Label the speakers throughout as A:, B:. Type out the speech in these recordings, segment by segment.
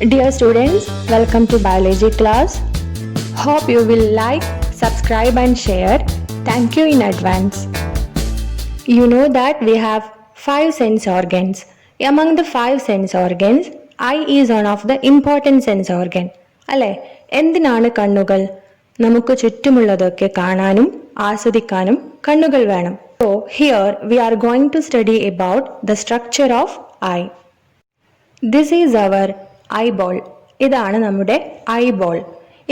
A: Dear students, welcome to biology class. Hope you will like, subscribe and share. Thank you in advance. You know that we have 5 sense organs. Among the 5 sense organs, eye is one of the important sense organ. അല്ലേ? എന്തിനാണ് കണ്ണുകൾ? നമുക്ക് ചുറ്റുമുള്ളതൊക്കെ കാണാനും ആസ്വദിക്കാനും കണ്ണുകൾ വേണം. So here we are going to study about the structure of eye. This is our eyeball. ഇതാണ് നമ്മുടെ ഐബോൾ.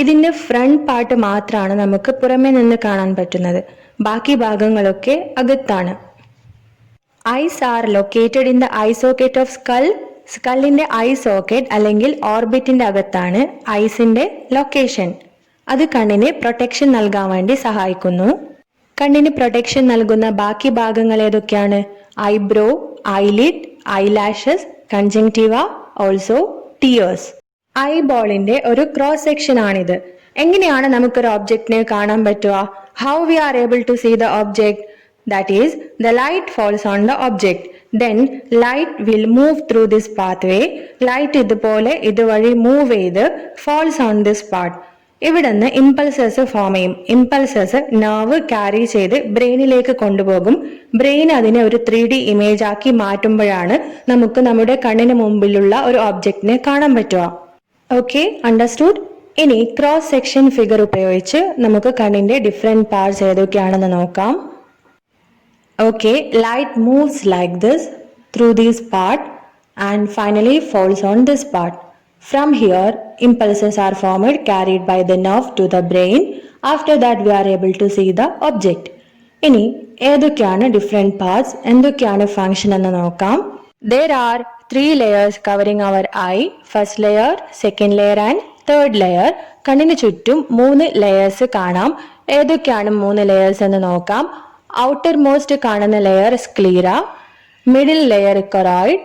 A: ഇതിൻ്റെ ഫ്രണ്ട് പാർട്ട് മാത്രമാണ് നമുക്ക് പുറമേ നിന്ന് കാണാൻ പറ്റുന്നത്. ബാക്കി ഭാഗങ്ങളൊക്കെ അകത്താണ്. Eyes are located in the eye socket of skull. സ്കള്ളിന്റെ ഐ സോക്കറ്റ് അല്ലെങ്കിൽ ഓർബിറ്റിന്റെ അകത്താണ് ഐസിന്റെ ലൊക്കേഷൻ. അത് കണ്ണിന് പ്രൊട്ടക്ഷൻ നൽകാൻ വേണ്ടി സഹായിക്കുന്നു. കണ്ണിന് പ്രൊട്ടക്ഷൻ നൽകുന്ന ബാക്കി ഭാഗങ്ങൾ ഏതൊക്കെയാണ്? Eyebrow, eyelid, eyelashes, conjunctiva, also tears. ഐബോളിന്റെ ഒരു ക്രോസ് സെക്ഷൻ ആണിത്. എങ്ങനെയാണ് നമുക്കൊരു ഒബ്ജക്റ്റിനെ കാണാൻ പറ്റുക? How we are able to see the object? That is the light falls on the object. Then light will move through this pathway. Light ഇതുപോലെ ഇതുവഴി മൂവ് ചെയ്ത് ഫോൾസ് ഓൺ ദിസ് പാർട്ട്. ഇവിടുന്ന് ഇമ്പൾസസ് ഫോം ചെയ്യും. Impulses nerve carry ചെയ്ത് ബ്രെയിനിലേക്ക് കൊണ്ടുപോകും. Brain അതിനെ ഒരു 3D ഇമേജ് ആക്കി മാറ്റുമ്പോഴാണ് നമുക്ക് നമ്മുടെ കണ്ണിന് മുമ്പിലുള്ള ഒരു ഒബ്ജക്റ്റിനെ കാണാൻ പറ്റുക. Okay, understood? ഇനി ക്രോസ് സെക്ഷൻ ഫിഗർ ഉപയോഗിച്ച് നമുക്ക് കണ്ണിന്റെ ഡിഫറെന്റ് പാർട്സ് ഏതൊക്കെയാണെന്ന് നോക്കാം. Okay, light moves like this through these part and finally false on this part. From here, impulses are formed carried by the nerve to the brain. After that, we are able to see the object. ഇനി ഏതൊക്കെയാണ് different parts, എന്തൊക്കെയാണ് function എന്ന് നോക്കാം. There are 3 layers covering our eye. First layer, second layer and third layer. കണ്ണിന് ചുറ്റും 3 layers കാണാം. ഏതൊക്കെയാണ് 3 layers എന്ന് നോക്കാം. ഔട്ടർ മോസ്റ്റ് കാണുന്ന layer sclera, middle layer choroid,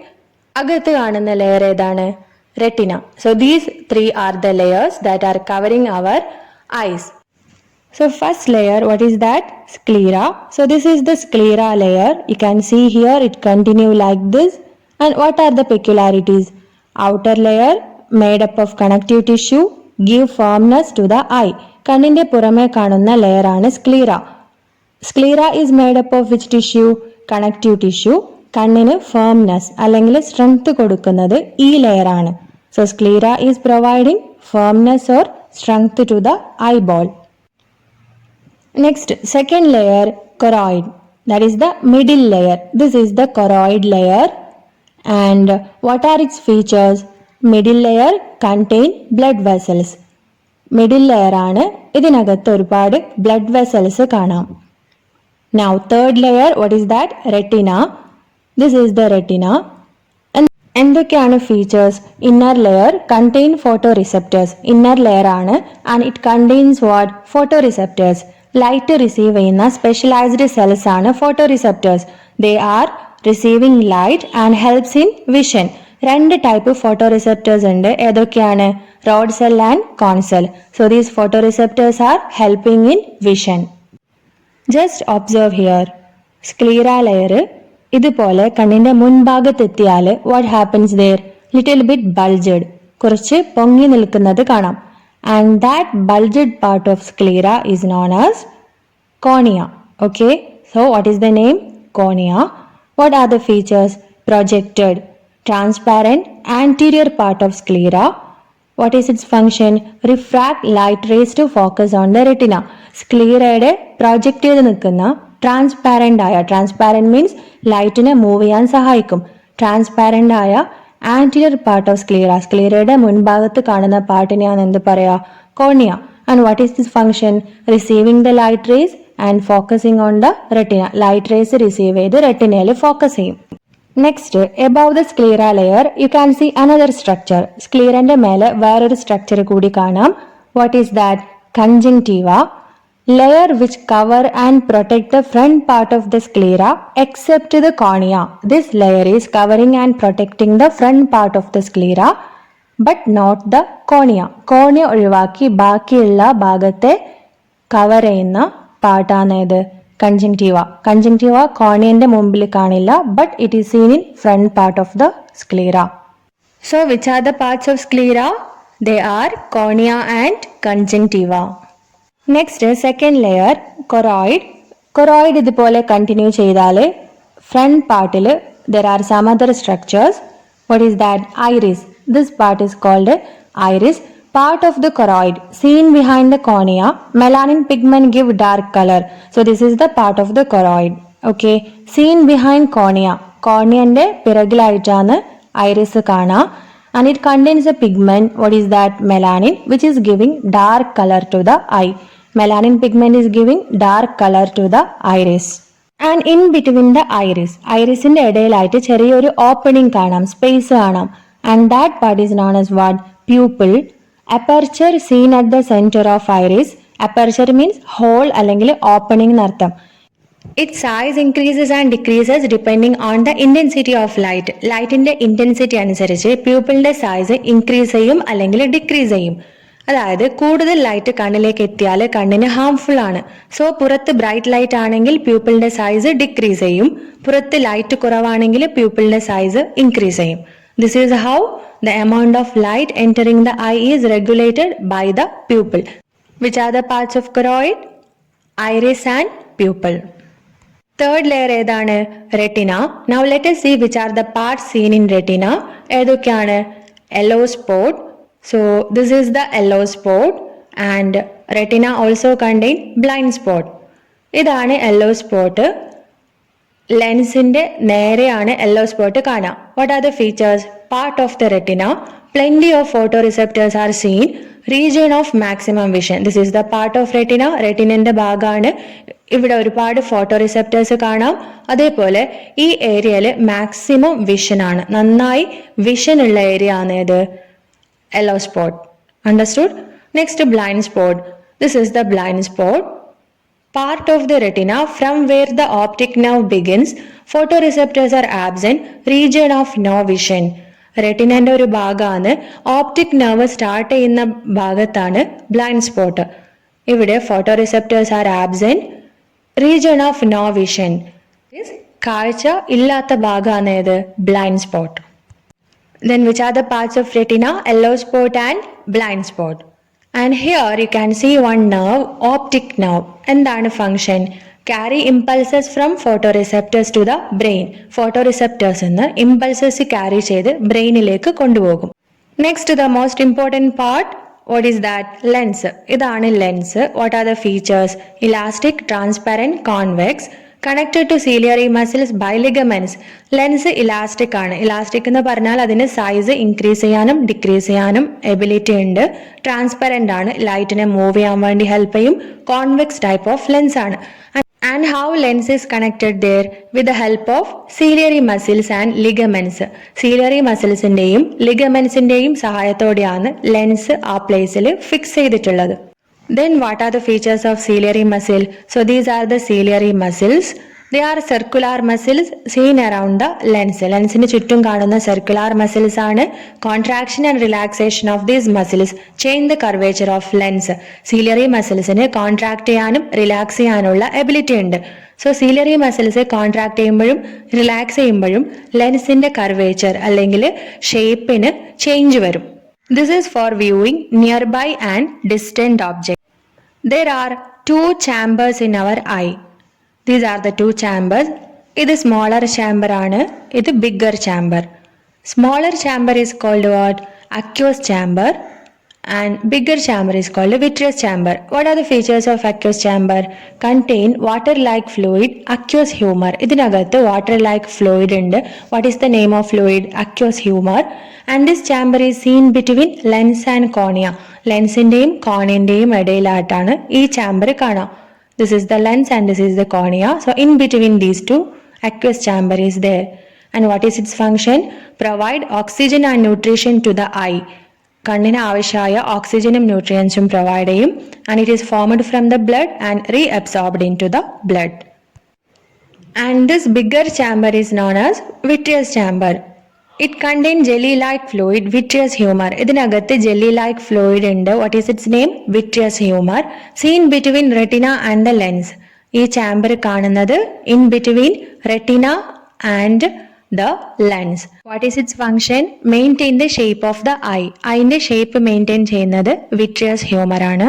A: അകത്ത് കാണുന്ന ലെയർ ഏതാണ്? Retina. So these 3 are the layers that are covering our eyes. So first layer, what is that? Sclera. So this is the sclera layer. You can see here it continue like this. And what are the peculiarities? Outer layer made up of connective tissue give firmness to the eye. കണ്ണിന്റെ പുറമേ കാണുന്ന layer ആണ് sclera. Sclera is made up of which tissue? Connective tissue. കണ്ണിന് firmness അല്ലെങ്കിൽ strength കൊടുക്കുന്നത് ഈ layer ആണ്. So sclera is providing firmness or strength to the eyeball. Next, second layer, choroid. That is the middle layer. This is the choroid layer. And what are its features? Middle layer contain blood vessels. Middle layer ആണ്. ഇതിനകത്ത് ഒരുപാട് blood vessels കാണാം. Now third layer, what is that? Retina. This is the retina. എന്തൊക്കെയാണ് features? Inner layer contain photoreceptors. Inner layer ആണ് and it contains what? Photoreceptors. Light receive ചെയ്യുന്ന specialised cells ആണ് photoreceptors. They are receiving light and helps in vision. 2 type photoreceptors ഉണ്ട്. ഏതൊക്കെയാണ്? Rod cell and cone cell. So these photo receptors are helping in vision. Just observe here. Sclera layer ഇതുപോലെ കണ്ണിന്റെ മുൻഭാഗത്തെത്തിയാൽ what happens there? Little bit bulged, കുറച്ച് പൊങ്ങി നിൽക്കുന്നത് കാണാം. And that bulged part of sclera is known as cornea. Okay, so what is the name? Cornea. What are the features? Projected, transparent anterior part of sclera. What is its function? Refract light rays to focus on the retina. സ്ക്ലീറയുടെ project ചെയ്ത് നിൽക്കുന്ന transparent ആയ, transparent means ലൈറ്റിനെ move ചെയ്യാൻ സഹായിക്കും, transparent ആയ anterior part of sclera, സ്ക്ലീറയുടെ മുൻഭാഗത്ത് കാണുന്ന പാർട്ടിനെയാണ് എന്ത് പറയാ? Cornea. And what is this function? Receiving the light rays and focusing on the retina. Light rays receive ചെയ്ത് റെറ്റിനയിൽ ഫോക്കസ് ചെയ്യും. Next, above the sclera layer you can see another structure. സ്ക്ലീറന്റെ മേലെ വേറൊരു സ്ട്രക്ചർ കൂടി കാണാം. What is that? Conjunctiva. Layer which cover and protect the front part of the sclera except the cornea. This layer is covering and protecting the front part of the sclera but not the cornea. Cornea ഒഴിവാക്കി ബാക്കിയുള്ള ഭാഗത്തെ cover ചെയ്യുന്ന പാർട്ടാണ് ഇത്? കൺജങ്ക്റ്റീവ. കൺജങ്ക്റ്റീവ കോർണിയന്റെ മുമ്പിൽ കാണില്ല, but it is seen in front part of the sclera. So which are the parts of sclera? They are cornea and conjunctiva. Next, second layer, choroid. Choroid ഇതുപോലെ കണ്ടിന്യൂ ചെയ്താൽ ഫ്രണ്ട് പാർട്ടിൽ there are some other structures. What is that? Iris. This part is called iris. Part of the choroid seen behind the cornea. Melanin pigment give dark color. So this is the part of the choroid. Okay. Seen behind cornea. കോർണിയന്റെ പിറകിലായിട്ടാണ് iris കാണാം. And it contains a pigment. What is that? Melanin, which is giving dark color to the eye. Melanin pigment is giving dark color to the iris. And in between the irisന്റെ ഇടയിലായിട്ട് ചെറിയൊരു opening കാണാം, space കാണാം. And that part is known as what? Pupil. Aperture seen at the center of iris. Aperture means hole അല്ലെങ്കിൽ opening എന്നർത്ഥം. Its size increases and decreases depending on the intensity of light. ലൈറ്റിന്റെ intensity അനുസരിച്ച് പ്യൂപ്പിളിന്റെ size increase ചെയ്യും അല്ലെങ്കിൽ decrease ചെയ്യും. അതായത് കൂടുതൽ light കണ്ണിലേക്ക് എത്തിയാൽ കണ്ണിന് ഹാംഫുൾ ആണ്. സോ പുറത്ത് ബ്രൈറ്റ് ലൈറ്റ് ആണെങ്കിൽ പ്യൂപ്പിളിന്റെ സൈസ് ഡിക്രീസ് ചെയ്യും. പുറത്ത് ലൈറ്റ് കുറവാണെങ്കിൽ പ്യൂപ്പിളിന്റെ സൈസ് ഇൻക്രീസ് ചെയ്യും. This is how the amount of light entering the eye is regulated by the pupil. Which are the parts of choroid? Iris and pupil. Third layer ഏതാണ്? Retina. Now let us see which are the parts seen in retina. ഏതൊക്കെയാണ്? Yellow spot. So this is the yellow spot and retina also contain blind spot. ഇതാണ് yellow spot. ലെൻസിന്റെ നേരെയാണ് yellow spot കാണാം. What are the features? Part of the retina. Plenty of photo receptors are seen. Region of maximum vision. This is the part of retina. റെറ്റിനന്റെ ഭാഗമാണ്. ഇവിടെ ഒരുപാട് photo receptors കാണാം. അതേപോലെ ഈ ഏരിയയിൽ മാക്സിമം വിഷൻ ആണ്. നന്നായി വിഷൻ ഉള്ള ഏരിയ ആണ് ഏത്? Yellow spot. Understood? Next blind spot. This is the blind spot. Part of the retina from where the optic nerve begins. Photoreceptors are absent. Region of no vision. റെറ്റിനന്റെ ഒരു ഭാഗമാണ്. Optic nerve start ചെയ്യുന്ന ഭാഗത്താണ് blind spot. ഇവിടെ photo receptors are absent. Region of no vision. കാഴ്ച ഇല്ലാത്ത ഭാഗമാണ് ഏത്? Blind spot. Then which are the parts of retina? Yellow spot and blind spot. And here you can see one nerve, optic nerve. എന്താണ് function? Carry impulses from photoreceptors to the brain. Photoreceptors എന്ന് impulses carry ചെയ്ത് ബ്രെയിനിലേക്ക് കൊണ്ടുപോകും. Next, the most important part. What is that? Lens. ഇതാണ് lens. What are the features? Elastic, transparent, convex. Connected to ciliary muscles by ligaments. Lens elastic ആണ്. Elastic എന്ന് പറഞ്ഞാൽ അതിന് size increase ചെയ്യാനും ഡിക്രീസ് ചെയ്യാനും എബിലിറ്റി ഉണ്ട്. ട്രാൻസ്പെറന്റ് ആണ്. ലൈറ്റിനെ move ചെയ്യാൻ വേണ്ടി ഹെൽപ്പ് ചെയ്യും. കോൺവെക്സ് ടൈപ്പ് ഓഫ് ലെൻസ് ആണ്. And how lens is connected there? With the help of ciliary muscles and ligaments. Ciliary musclesന്റെയും ലിഗമെന്റ്സിന്റെയും സഹായത്തോടെയാണ് ലെൻസ് ആ പ്ലേസിൽ ഫിക്സ് ചെയ്തിട്ടുള്ളത്. Then what are the features of ciliary muscle? So these are the ciliary muscles. They are circular muscles seen around the lens. ലെൻസിന് ചുറ്റും കാണുന്ന circular muscles ആണ്. Contraction and relaxation of these muscles change the curvature of lens. Ciliary musclesന് contract ചെയ്യാനും relax ചെയ്യാനുള്ള ability ഉണ്ട്. So ciliary muscles contract ചെയ്യുമ്പോഴും relax ചെയ്യുമ്പോഴും ലെൻസിന്റെ കർവേച്ചർ അല്ലെങ്കിൽ ഷേപ്പിന് ചേഞ്ച് വരും. This is for viewing nearby and distant objects. There are two chambers in our eye. These are the two chambers. ഇത് smaller chamber ആണ്. ഇത് bigger chamber. Smaller chamber is called what? Aqueous chamber. And bigger chamber is called vitreous chamber. What are the features of aqueous chamber? Contain water-like fluid, aqueous humor. ഇതിനകത്ത് water-like fluid ഉണ്ട്. What is the name of fluid? Aqueous humor. And this chamber is seen between lens and cornea. ലെൻസിന്റെയും കോർണിയന്റെയും ഇടയിലായിട്ടാണ് ഈ chamber കാണാം. This is the lens and this is the cornea. So in between these two, aqueous chamber is there. And what is its function? Provide oxygen and nutrition to the eye. കണ്ണിന് ആവശ്യമായ ഓക്സിജനും ന്യൂട്രിയൻസും provide ചെയ്യും. And it is formed from the blood and reabsorbed into the blood. And this bigger chamber is known as vitreous chamber. It contains jelly-like fluid, vitreous humor. ഇതിനകത്ത് jelly-like fluid ഉണ്ട്. What is its name? Vitreous humor. Seen between retina and the lens. ഈ chamber കാണുന്നത് in between retina and the lens. What is its function? Maintain the shape of the eye. Eyeന്റെ shape maintain ചെയ്യുന്നത് vitreous humor ആണ്.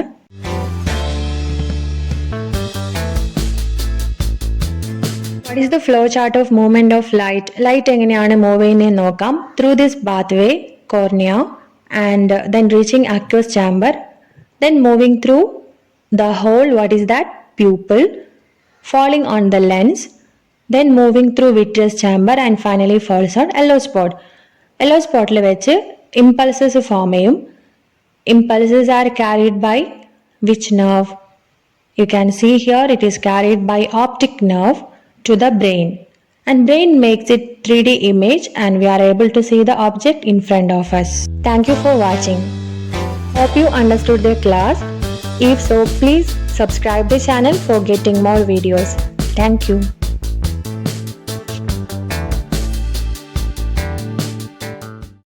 A: What is the flow chart of movement of light? Light എങ്ങനെയാണ് move ചെയ്യുന്നതെന്ന് നോക്കാം. Through this pathway, cornea, and then reaching aqueous chamber, then moving through the hole, what is that? Pupil, falling on the lens, then moving through vitreous chamber and finally falls on yellow spot. Yellow spot le vechi impulses form ചെയ്യും. Impulses are carried by which nerve? You can see here it is carried by optic nerve to the brain, and brain makes it 3D image and we are able to see the object in front of us. Thank you for watching. Hope you understood the class. If so, please subscribe the channel for getting more videos. Thank you.